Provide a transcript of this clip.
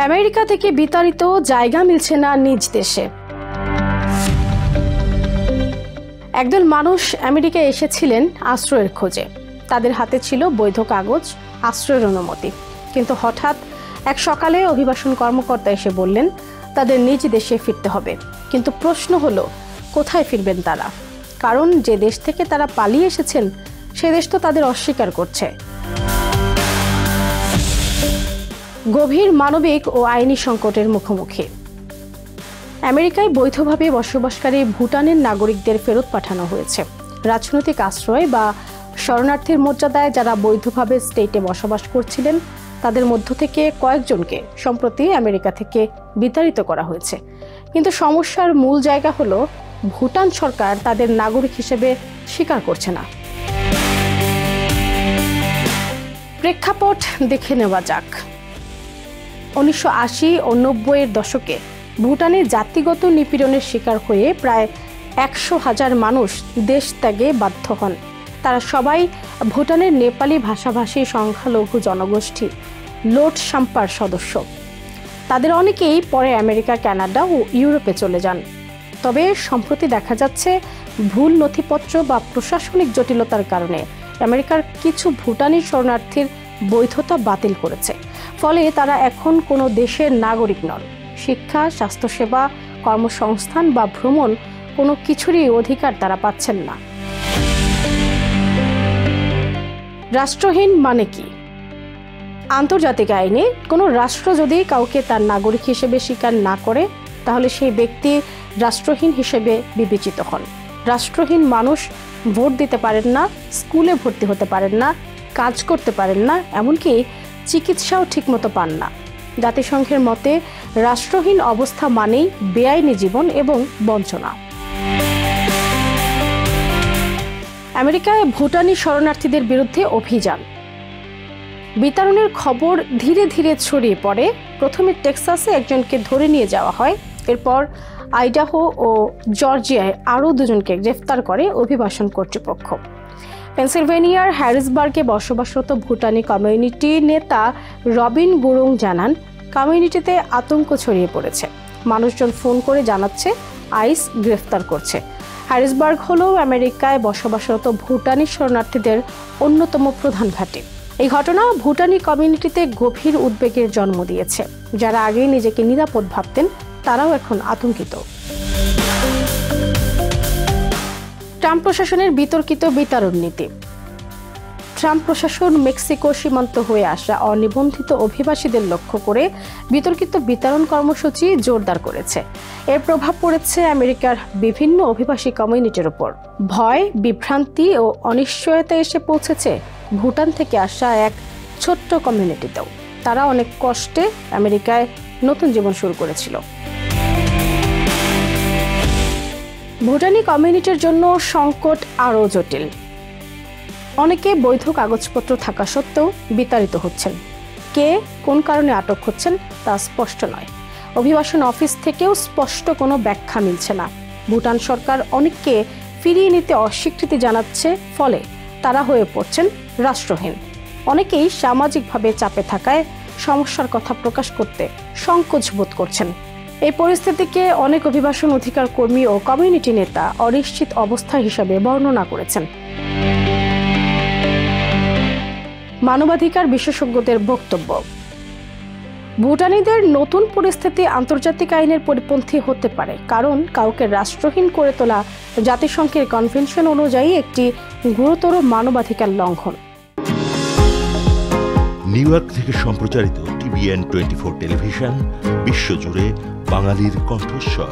America থেকে বিতাড়িত জায়গা মিলছে না নিজ দেশে। একদল মানুষ আমেরিকায় এসেছিলেন আশ্রয়ের খোঁজে। তাদের হাতে ছিল বৈধ কাগজ, আশ্রয়ের অনুমতি। কিন্তু হঠাৎ এক সকালে অভিবাসন কর্মকর্তা এসে বললেন তাদের নিজ দেশে ফিরতে হবে। কিন্তু প্রশ্ন হলো, কোথায় ফিরবেন তারা? কারণ যে দেশ থেকে তারা পালিয়ে এসেছেন সে দেশ তো তাদের অস্বীকার করছে। গভীর মানবিক ও আইনি সংকটের মুখোমুখি। আমেরিকায় বৈধভাবে বসবাসকারী ভুটানের নাগরিকদের ফেরত পাঠানো হয়েছে। রাজনৈতিক আশ্রয় বা শরণার্থীর মর্যাদায় যারা বৈধভাবে স্টেটে বসবাস করছিলেন তাদের মধ্য থেকে কয়েকজনকে সম্প্রতি আমেরিকা থেকে বিতাড়িত করা হয়েছে। কিন্তু সমস্যার মূল জায়গা হলো ভুটান সরকার তাদের নাগরিক হিসেবে স্বীকার করছে না। প্রেক্ষাপট দেখে নেওয়া যাক। 1980 ও 90-এর দশকে ভুটানে জাতিগত নিপীড়নের শিকার হয়ে প্রায় 100,000 মানুষ দেশ ত্যাগে বাধ্য হন। তারা সবাই ভুটানের নেপালি ভাষাভাষী সংখ্যালঘু জনগোষ্ঠী লোট সাম্পার সদস্য। তাদের অনেকেই পরে আমেরিকা, কানাডা ও ইউরোপে চলে যান। তবে সম্প্রতি দেখা যাচ্ছে ভুল নথিপত্র বা প্রশাসনিক জটিলতার কারণে আমেরিকার কিছু ভুটানি শরণার্থীর বৈধতা বাতিল করেছে। ফলে তারা এখন কোনো দেশের নাগরিক নন। শিক্ষা, স্বাস্থ্যসেবা, কর্মসংস্থান বা ভ্রমণ কোনো কিছুরই অধিকার তারা পাচ্ছেন না। রাষ্ট্রহীন মানে কি? আন্তর্জাতিক আইনে কোনো রাষ্ট্র যদি কাউকে তার নাগরিক হিসেবে স্বীকার না করে তাহলে সেই ব্যক্তি রাষ্ট্রহীন হিসেবে বিবেচিত হন। রাষ্ট্রহীন মানুষ ভোট দিতে পারেন না, স্কুলে ভর্তি হতে পারেন না, কাজ করতে পারেন না, এমনকি চিকিৎসাও ঠিকমতো পান না। জাতিসংঘের মতে রাষ্ট্রহীন অবস্থা মানেই বেআইনি জীবন এবং বঞ্চনা। আমেরিকায় ভুটানি শরণার্থীদের বিরুদ্ধে অভিযান। বিতাড়নের খবর ধীরে ধীরে ছড়িয়ে পড়ে। প্রথমে টেক্সাসে একজনকে ধরে নিয়ে যাওয়া হয়। এরপর আইডাহো ও জর্জিয়ায় আরও দুজনকে গ্রেফতার করে অভিবাসন কর্তৃপক্ষ। পেনসিলভেনিয়ার হ্যারিসবার্গে বসবাসরত ভুটানি কমিউনিটি নেতা রবিন গুরুং জানান, কমিউনিটিতে আতঙ্ক ছড়িয়ে পড়েছে। মানুষজন ফোন করে জানাচ্ছে আইস গ্রেফতার করছে। হ্যারিসবার্গ হলো আমেরিকায় বসবাসরত ভুটানি শরণার্থীদের অন্যতম প্রধান ঘাঁটি। এই ঘটনা ভুটানি কমিউনিটিতে গভীর উদ্বেগের জন্ম দিয়েছে। যারা আগেই নিজেকে নিরাপদ ভাবতেন তারাও এখন আতঙ্কিত। ট্রাম্প প্রশাসনের বিতর্কিত বিতাড়ন নীতি। ট্রাম্প প্রশাসন মেক্সিকো সীমান্ত হয়ে আসা অনিবন্ধিত অভিবাসীদের লক্ষ্য করে বিতর্কিত বিতাড়ন কর্মসূচি জোরদার করেছে। এর প্রভাব পড়েছে আমেরিকার বিভিন্ন অভিবাসী কমিউনিটির উপর। ভয়, বিভ্রান্তি ও অনিশ্চয়তা এসে পৌঁছেছে ভুটান থেকে আসা এক ছোট্ট কমিউনিটিতেও। তারা অনেক কষ্টে আমেরিকায় নতুন জীবন শুরু করেছিল। ভুটানি কমিউনিটির জন্য সংকট আরও জটিল। অনেকে বৈধ কাগজপত্র থাকা সত্ত্বেও বিতাড়িত হচ্ছেন। কে কোন কারণে আটক হচ্ছেন তা স্পষ্ট নয়। অভিবাসন অফিস থেকেও স্পষ্ট কোনো ব্যাখ্যা মিলছে না। ভুটান সরকার অনেককে ফিরিয়ে নিতে অস্বীকৃতি জানাচ্ছে, ফলে তারা হয়ে পড়ছেন রাষ্ট্রহীন। অনেকেই সামাজিকভাবে চাপে থাকায় সমস্যার কথা প্রকাশ করতে সংকোচ বোধ করছেন। এই পরিস্থিতিকে অনেক অভিবাসন অধিকার কর্মী ও কমিউনিটি নেতা অনিশ্চিত অবস্থা হিসেবে বর্ণনা করেছেন। মানবাধিকার বিশেষজ্ঞদের বক্তব্য। ভুটানিদের নতুন পরিস্থিতি আন্তর্জাতিক আইনের পরিপন্থী হতে পারে, কারণ কাউকে রাষ্ট্রহীন করে তোলা জাতিসংঘের কনভেনশন অনুযায়ী একটি গুরুতর মানবাধিকার লঙ্ঘন। নিউ ইয়র্ক থেকে সম্প্রচারিত TVN 24 টেলিভিশন বিশ্বজুড়ে বাঙালির কণ্ঠস্বর।